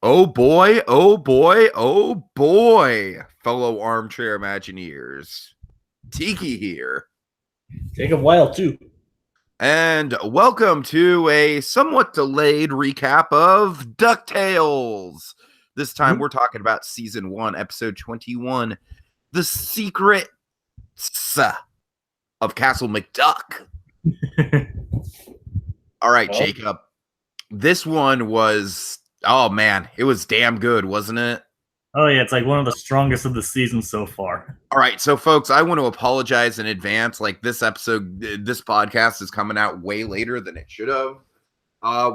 Oh boy, oh boy, oh boy, fellow armchair Imagineers. Tiki here. Jacob Wile, too. And welcome to a somewhat delayed recap of DuckTales. This time we're talking about season 1, episode 21, The Secrets of Castle McDuck. All right, Jacob. This one was, oh man, it was damn good, wasn't it? Oh, yeah, it's like one of the strongest of the season so far. All right, so folks, I want to apologize in advance. Like this podcast is coming out way later than it should have.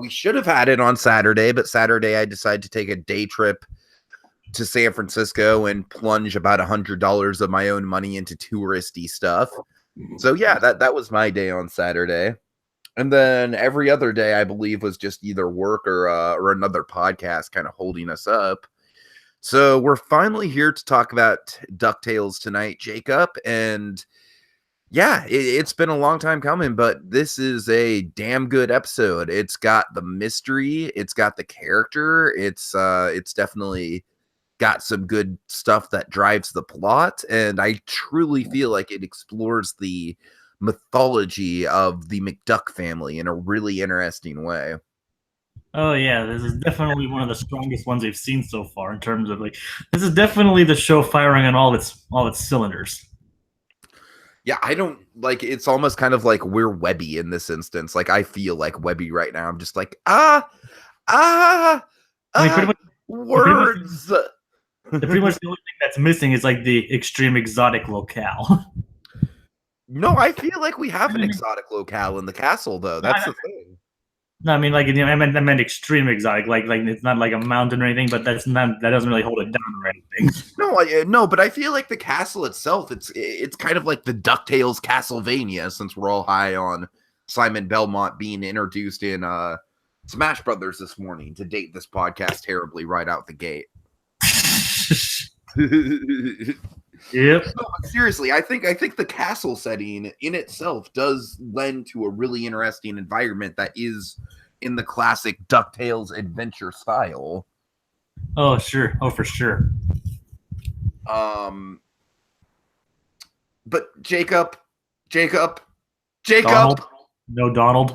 We should have had it on Saturday, but Saturday I decided to take a day trip to San Francisco and plunge about $100 of my own money into touristy stuff. So yeah, that was my day on Saturday. And then every other day, I believe, was just either work or another podcast kind of holding us up. So we're finally here to talk about DuckTales tonight, Jacob. And yeah, it's been a long time coming, but this is a damn good episode. It's got the mystery, it's got the character, it's definitely got some good stuff that drives the plot, and I truly feel like it explores the mythology of the McDuck family in a really interesting way. Oh, yeah, this is definitely one of the strongest ones we've seen so far in terms of, like, this is definitely the show firing on all its cylinders. Yeah, I don't, like, it's almost kind of like we're Webby in this instance. Like, I feel like Webby right now. I'm just like, words. Pretty much the only thing that's missing is, like, the extreme exotic locale. No, I feel like we have an exotic locale in the castle, though. That's the thing. No, I mean, like, I meant extreme exotic. Like it's not like a mountain or anything, but that doesn't really hold it down or anything. No, but I feel like the castle itself, it's kind of like the DuckTales Castlevania, since we're all high on Simon Belmont being introduced in Smash Brothers this morning, to date this podcast terribly right out the gate. Yep. No, but seriously, I think the castle setting in itself does lend to a really interesting environment that is in the classic DuckTales adventure style. Oh, sure. Oh, for sure. But Jacob. Donald? No, Donald.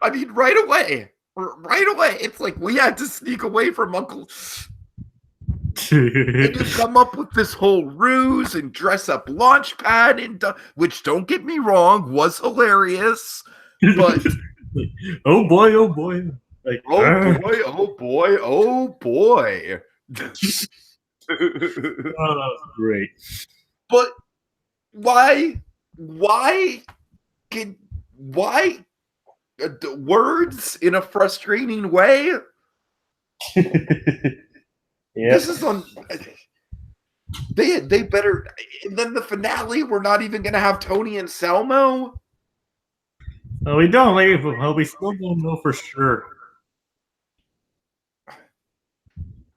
I mean, right away. It's like we had to sneak away from Uncle. And just come up with this whole ruse and dress up Launchpad, and which, don't get me wrong, was hilarious. But oh boy, like, oh boy. Oh, that was great. But why words in a frustrating way? Yeah. This is on. They better. And then the finale, we're not even going to have Tony and Selmo. Oh, we don't. Well, we still don't know for sure.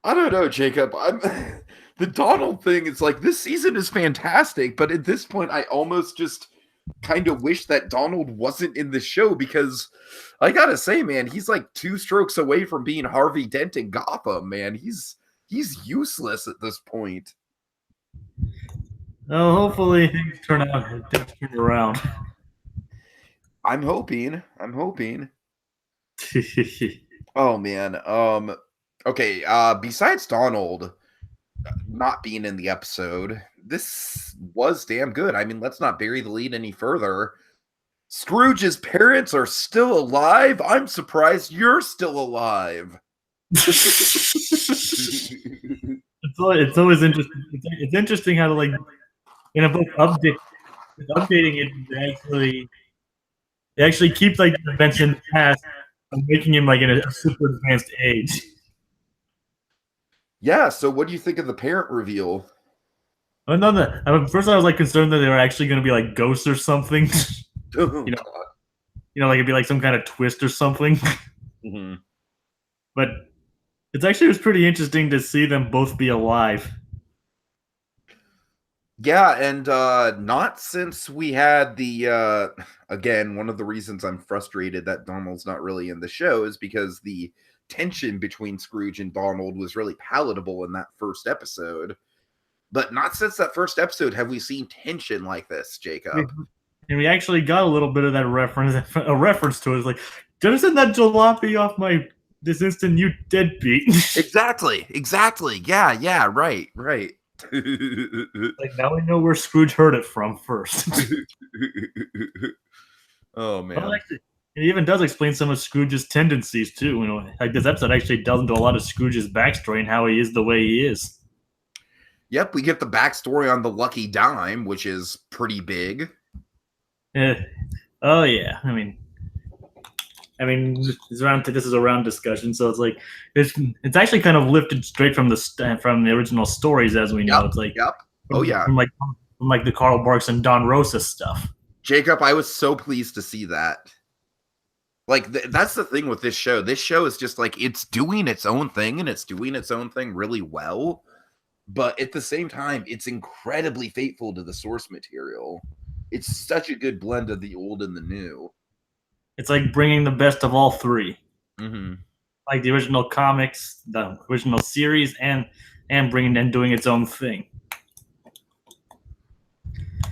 I don't know, Jacob. The Donald thing is like, this season is fantastic, but at this point, I almost just kind of wish that Donald wasn't in the show, because I gotta say, man, he's like 2 strokes away from being Harvey Dent in Gotham, man. He's useless at this point. Oh, hopefully things turn around. I'm hoping. Oh man. Okay. Besides Donald not being in the episode, this was damn good. I mean, let's not bury the lead any further. Scrooge's parents are still alive. I'm surprised you're still alive. It's always interesting. It's interesting how, like, in a book updating it, they actually keep, like, the events in the past and making him, like, in a super advanced age. Yeah. So, what do you think of the parent reveal? Oh, no. First, I was, like, concerned that they were actually going to be like ghosts or something. Oh, like it'd be like some kind of twist or something. Mm-hmm. But it was pretty interesting to see them both be alive. Yeah, and not since we had again, one of the reasons I'm frustrated that Donald's not really in the show is because the tension between Scrooge and Donald was really palatable in that first episode. But not since that first episode have we seen tension like this, Jacob. And we actually got a little bit of that reference to it. It's like, doesn't that jalopy off this instant, you deadbeat? Exactly. Yeah, right. Like, now we know where Scrooge heard it from first. Oh, man. Well, actually, it even does explain some of Scrooge's tendencies, too. You know, like, this episode actually does into a lot of Scrooge's backstory and how he is the way he is. Yep, we get the backstory on the Lucky Dime, which is pretty big. Oh, yeah. I mean, this is a round discussion, so it's like it's actually kind of lifted straight from the original stories, as we know. It's like, from the Carl Barks and Don Rosa stuff. Jacob, I was so pleased to see that. Like, that's the thing with this show. This show is just like, it's doing its own thing, and it's doing its own thing really well. But at the same time, it's incredibly faithful to the source material. It's such a good blend of the old and the new. It's like bringing the best of all three. Mm-hmm. Like the original comics, the original series, and bringing and doing its own thing.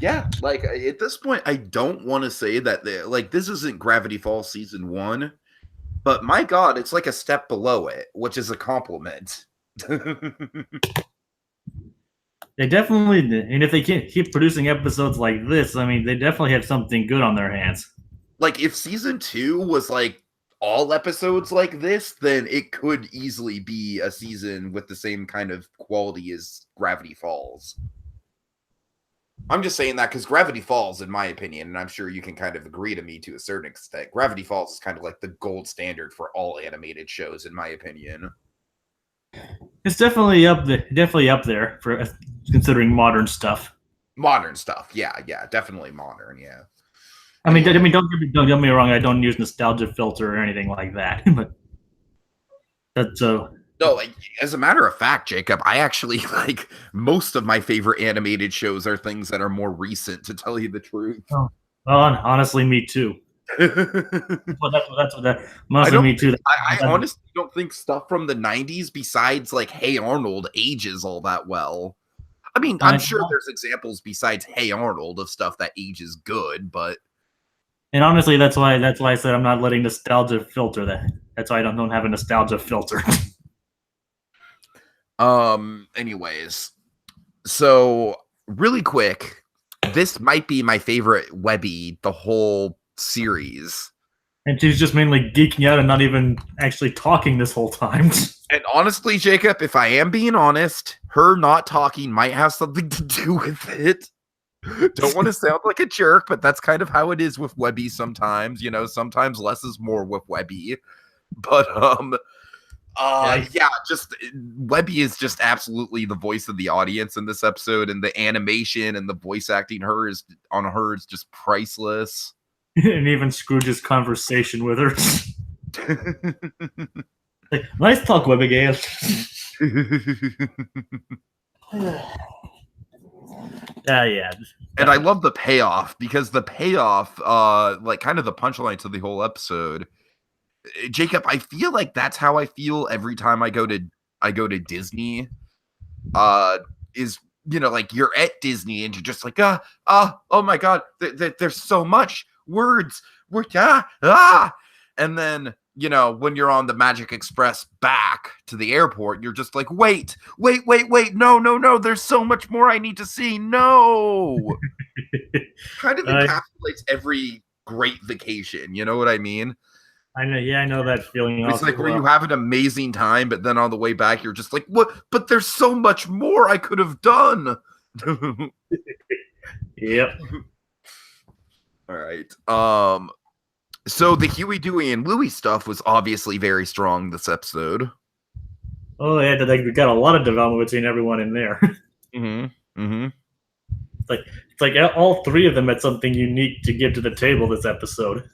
Yeah, like at this point, I don't want to say that this isn't Gravity Falls season 1, but my God, it's like a step below it, which is a compliment. They definitely, and if they can't keep producing episodes like this, I mean, they definitely have something good on their hands. Like, if season 2 was like all episodes like this, then it could easily be a season with the same kind of quality as Gravity Falls. I'm just saying that because Gravity Falls, in my opinion, and I'm sure you can kind of agree to me to a certain extent, Gravity Falls is kind of like the gold standard for all animated shows, in my opinion. It's definitely up there for considering modern stuff. Modern stuff, yeah, definitely modern, yeah. I mean, don't get me wrong. I don't use nostalgia filter or anything like that, but that's so. No, as a matter of fact, Jacob, I actually like most of my favorite animated shows are things that are more recent, to tell you the truth. Oh, well, honestly, me too. Me too. I honestly don't think stuff from the 90s, besides like Hey Arnold, ages all that well. I mean, I'm sure there's examples besides Hey Arnold of stuff that ages good, but. And honestly, that's why I said I'm not letting nostalgia filter that. That's why I don't have a nostalgia filter. Anyways, so really quick, this might be my favorite Webby the whole series. And she's just mainly geeking out and not even actually talking this whole time. And honestly, Jacob, if I am being honest, her not talking might have something to do with it. Don't want to sound like a jerk, but that's kind of how it is with Webby sometimes. You know, sometimes less is more with Webby. But just Webby is just absolutely the voice of the audience in this episode, and the animation and the voice acting is just priceless. And even Scrooge's conversation with her. Like, nice talk, Webby Gale. Yeah. And I love the payoff, because the payoff, like kind of the punchline to the whole episode. Jacob, I feel like that's how I feel every time I go to Disney. Is, you know, like you're at Disney and you're just like, oh my God, there's so much words. And then, you know, when you're on the Magic Express back to the airport, you're just like, wait, no, there's so much more I need to see. No. Kind of encapsulates every great vacation. You know what I mean? I know. Yeah, I know that feeling. It's like where you have an amazing time, but then on the way back, you're just like, what? But there's so much more I could have done. Yep. All right. So the Huey, Dewey, and Louie stuff was obviously very strong this episode. Oh yeah, we got a lot of development between everyone in there. It's like all three of them had something unique to give to the table this episode.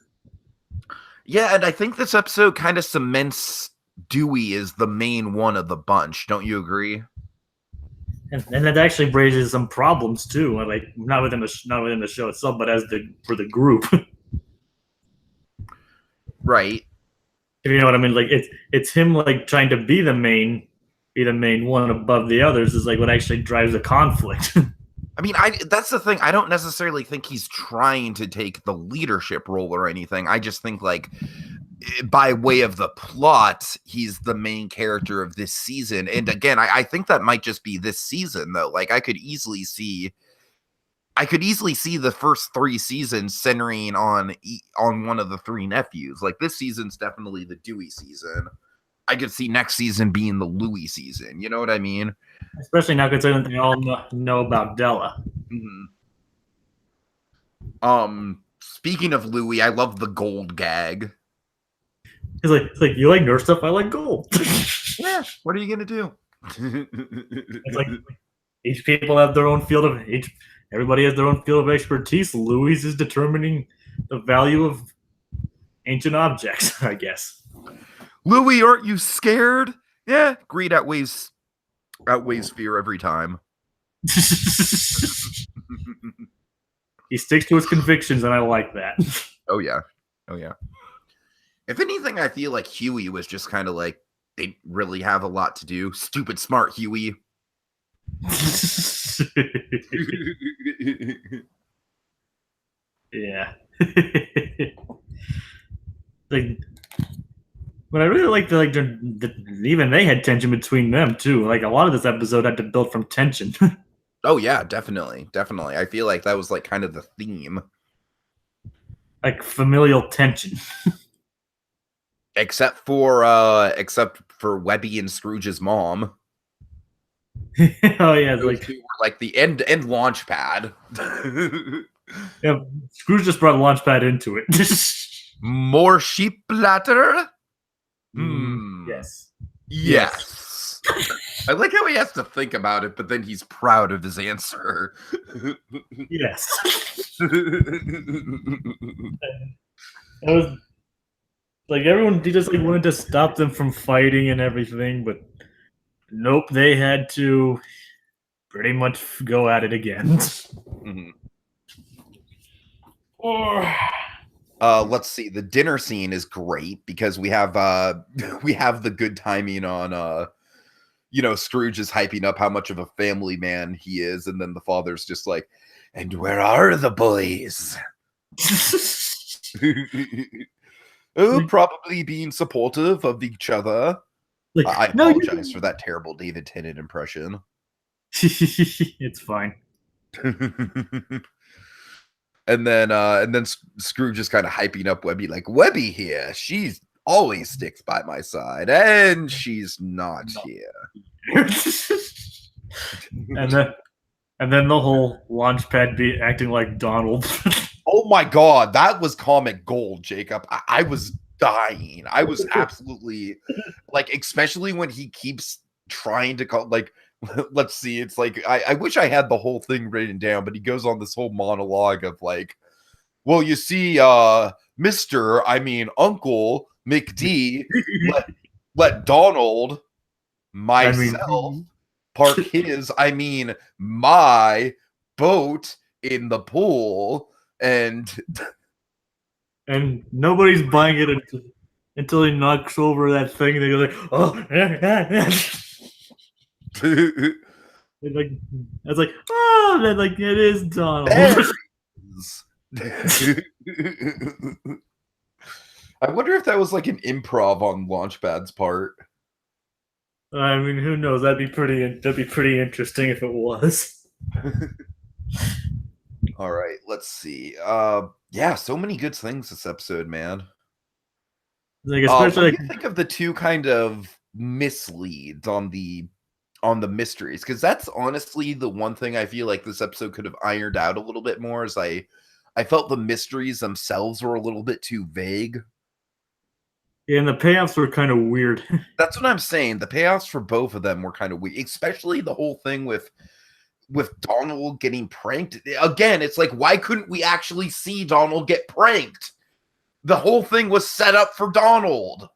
Yeah, and I think this episode kind of cements Dewey as the main one of the bunch. Don't you agree? And that actually raises some problems too. Like not within the show itself, but for the group. Right. If you know what I mean, like it's him like trying to be the main one above the others is like what actually drives the conflict. I mean, that's the thing. I don't necessarily think he's trying to take the leadership role or anything. I just think, like, by way of the plot, he's the main character of this season. And again, I think that might just be this season, though. Like, I could easily see the first 3 seasons centering on one of the 3 nephews. Like, this season's definitely the Dewey season. I could see next season being the Louie season. You know what I mean? Especially now considering they all know about Della. Mm-hmm. Speaking of Louie, I love the gold gag. He's like, you like nerd stuff? I like gold. Yeah. What are you gonna do? It's like each people have their own field of everybody has their own field of expertise. Louis is determining the value of ancient objects, I guess. Louie, aren't you scared? Yeah, greed outweighs fear every time. He sticks to his convictions, and I like that. Oh yeah. If anything, I feel like Huey was just kind of like, they didn't really have a lot to do. Stupid smart Huey. Yeah. Like, but I really like even they had tension between them too. Like a lot of this episode had to build from tension. Oh yeah, definitely. I feel like that was like kind of the theme. Like familial tension. Except for Webby and Scrooge's mom. Oh yeah, it's like the end launch pad. Yeah, Scrooge just brought Launchpad into it. More sheep platter? Yes. I like how he has to think about it, but then he's proud of his answer. Yes. It was like everyone just like wanted to stop them from fighting and everything, but nope, they had to pretty much go at it again. Mm-hmm. Let's see. The dinner scene is great because we have the good timing on Scrooge is hyping up how much of a family man he is, and then the father's just like, and where are the boys? Oh, probably being supportive of each other. Like, I apologize for that terrible David Tennant impression. It's fine. And then Scrooge is kind of hyping up Webby, like, Webby here, she's always sticks by my side, and she's not here. and then the whole Launchpad be acting like Donald. Oh my god, that was comic gold, Jacob. I was dying. I was absolutely like, especially when he keeps trying to call, like, let's see, it's like I wish I had the whole thing written down, but he goes on this whole monologue of like, well, you see, Uncle McD let Donald myself park his my boat in the pool, and nobody's buying it until he knocks over that thing and they go like, oh. Like, I was like, oh, then like it is Donald. I wonder if that was like an improv on Launchpad's part. I mean, who knows? That'd be pretty interesting if it was. All right, let's see. Yeah, so many good things this episode, man. Like, especially what do you think of the two kind of misleads on the mysteries? Because that's honestly the one thing I feel like this episode could have ironed out a little bit more, is I felt the mysteries themselves were a little bit too vague. Yeah, and the payoffs were kind of weird. That's what I'm saying. The payoffs for both of them were kind of weird, especially the whole thing with Donald getting pranked. Again, it's like, why couldn't we actually see Donald get pranked? The whole thing was set up for Donald.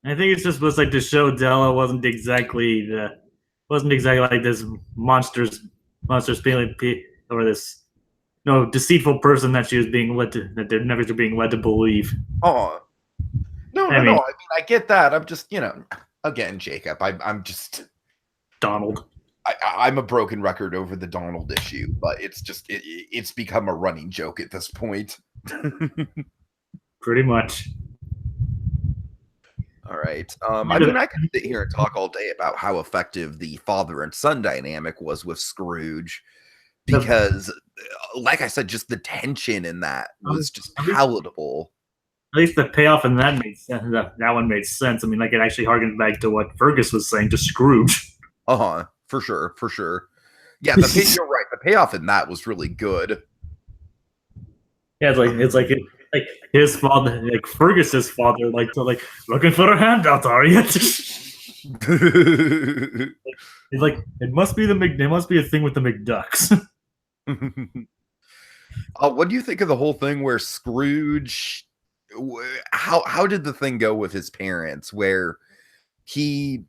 I think it's just supposed like to show Della wasn't exactly like this monsters being or this deceitful person that she was being that their nephews were being led to believe. Oh, No. I mean, I get that. I'm just, again, Jacob, I'm just Donald. I'm a broken record over the Donald issue, but it's just it's become a running joke at this point. Pretty much. All right. I mean, I could sit here and talk all day about how effective the father and son dynamic was with Scrooge, because, like I said, just the tension in that was just palatable. At least the payoff in that made sense. That one made sense. I mean, like, it actually harkened back to what Fergus was saying to Scrooge. For sure. Yeah, you're right. The payoff in that was really good. Yeah, it's like his father, like Fergus's father, like looking for a handout, are you? It's like it must be a thing with the McDucks. What do you think of the whole thing where Scrooge? How did the thing go with his parents? Where he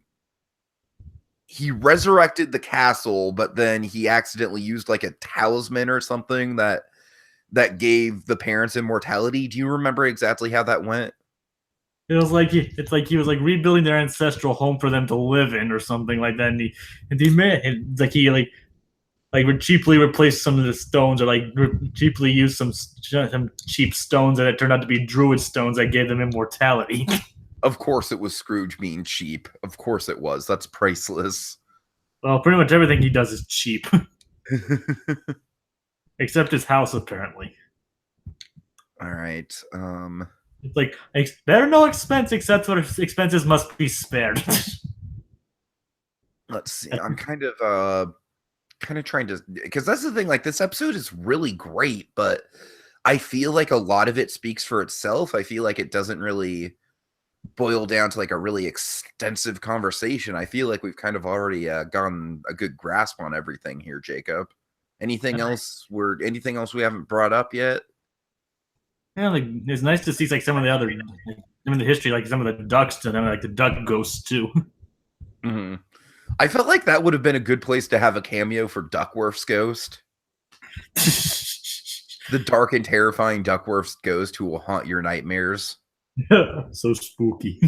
resurrected the castle, but then he accidentally used like a talisman or something that gave the parents immortality. Do you remember exactly how that went? It was like he was like rebuilding their ancestral home for them to live in, or something like that. He would cheaply replace some of the stones, or like cheaply use some cheap stones, and it turned out to be druid stones that gave them immortality. Of course, it was Scrooge being cheap. Of course, it was. That's priceless. Well, pretty much everything he does is cheap. Except his house, apparently. All right. It's like there are no expense except for expenses must be spared. Let's see. I'm kind of trying to, because that's the thing. Like, this episode is really great, but I feel like a lot of it speaks for itself. I feel like it doesn't really boil down to like a really extensive conversation. I feel like we've kind of already gotten a good grasp on everything here, Jacob. Anything else we haven't brought up yet? Yeah, like it's nice to see like some of the other, some of the history, like some of the ducks, and then like the duck ghosts too. Mm-hmm. I felt like that would have been a good place to have a cameo for Duckworth's ghost. The dark and terrifying Duckworth's ghost who will haunt your nightmares. So spooky.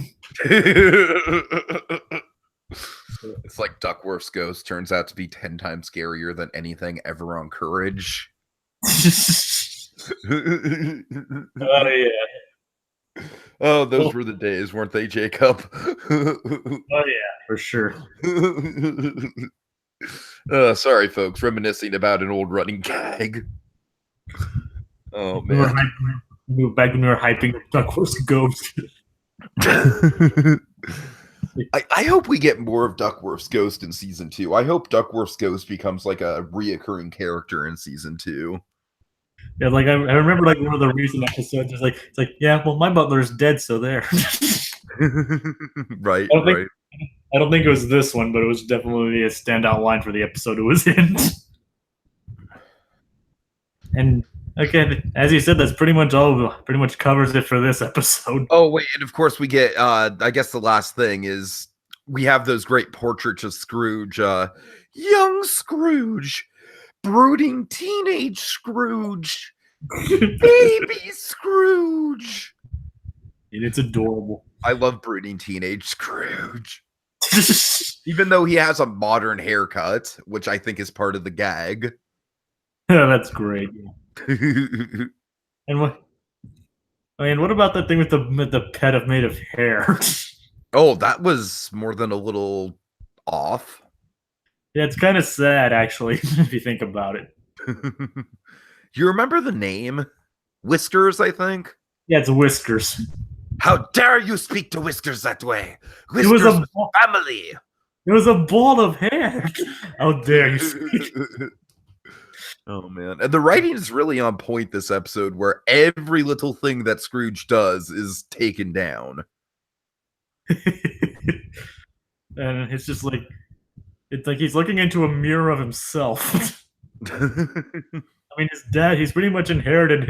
It's like Duckworth's ghost turns out to be 10 times scarier than anything ever on Courage. Oh yeah. Oh, those were the days, weren't they, Jacob? Oh yeah, for sure. Sorry, folks, reminiscing about an old running gag. Oh man. Back when we were hyping Duckworth's ghost. I hope we get more of Duckworth's ghost in season 2. I hope Duckworth's ghost becomes like a reoccurring character in season 2. Yeah, like I remember like one of the recent episodes. It's like, yeah, well, my butler's dead, so there. Right. I don't think it was this one, but it was definitely a standout line for the episode it was in. And okay, as you said, that's pretty much covers it for this episode. Oh wait, and of course we get I guess the last thing is we have those great portraits of Scrooge, young Scrooge, brooding teenage Scrooge, baby Scrooge. And it's adorable. I love brooding teenage Scrooge. Even though he has a modern haircut, which I think is part of the gag. Yeah, that's great. And what about that thing with the pet made of hair? Oh, that was more than a little off. Yeah, it's kind of sad, actually, if you think about it. You remember the name? Whiskers, I think? Yeah, it's Whiskers. How dare you speak to Whiskers that way? Whiskers was family. It was a ball of hair. How dare you speak? Oh, man. And the writing is really on point this episode, where every little thing that Scrooge does is taken down. And it's just like, it's like he's looking into a mirror of himself. I mean, his dad, he's pretty much inherited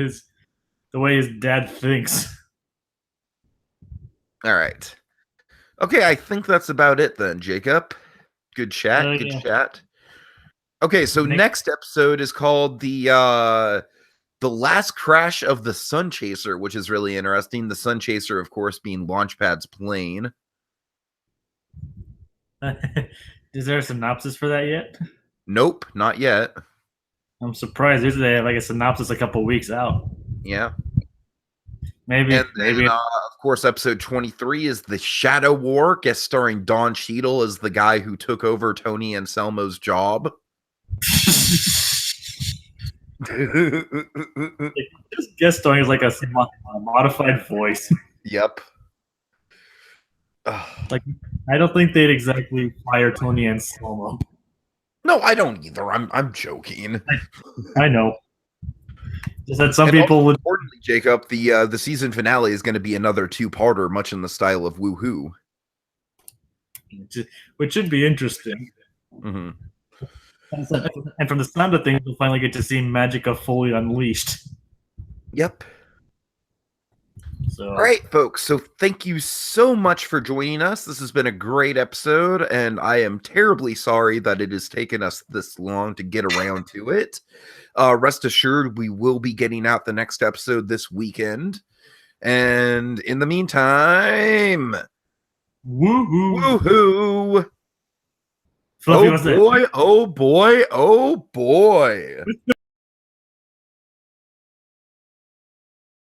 the way his dad thinks. All right. Okay, I think that's about it then, Jacob. Good chat. Good chat. Okay, so next episode is called the the last crash of the Sun Chaser, which is really interesting. The Sun Chaser, of course, being Launchpad's plane. Is there a synopsis for that yet? Nope, not yet. I'm surprised. Usually they have like a synopsis a couple weeks out. Yeah. Maybe. And then, of course, episode 23 is The Shadow War, guest starring Don Cheadle as the guy who took over Tony Anselmo's job. Just guest starring is like a modified voice. Yep. Like, I don't think they'd exactly fire Tony Anselmo. No, I don't either. I'm joking. I know. Just that some people would. Importantly, Jacob, the season finale is going to be another 2-parter, much in the style of Woohoo, which should be interesting. Mm-hmm. And from the sound of things, we'll finally get to see Magica fully unleashed. Yep. So, all right, folks. So thank you so much for joining us. This has been a great episode, and I am terribly sorry that it has taken us this long to get around to it. Rest assured, we will be getting out the next episode this weekend. And in the meantime, woohoo! Woohoo! Oh boy, oh boy, oh boy.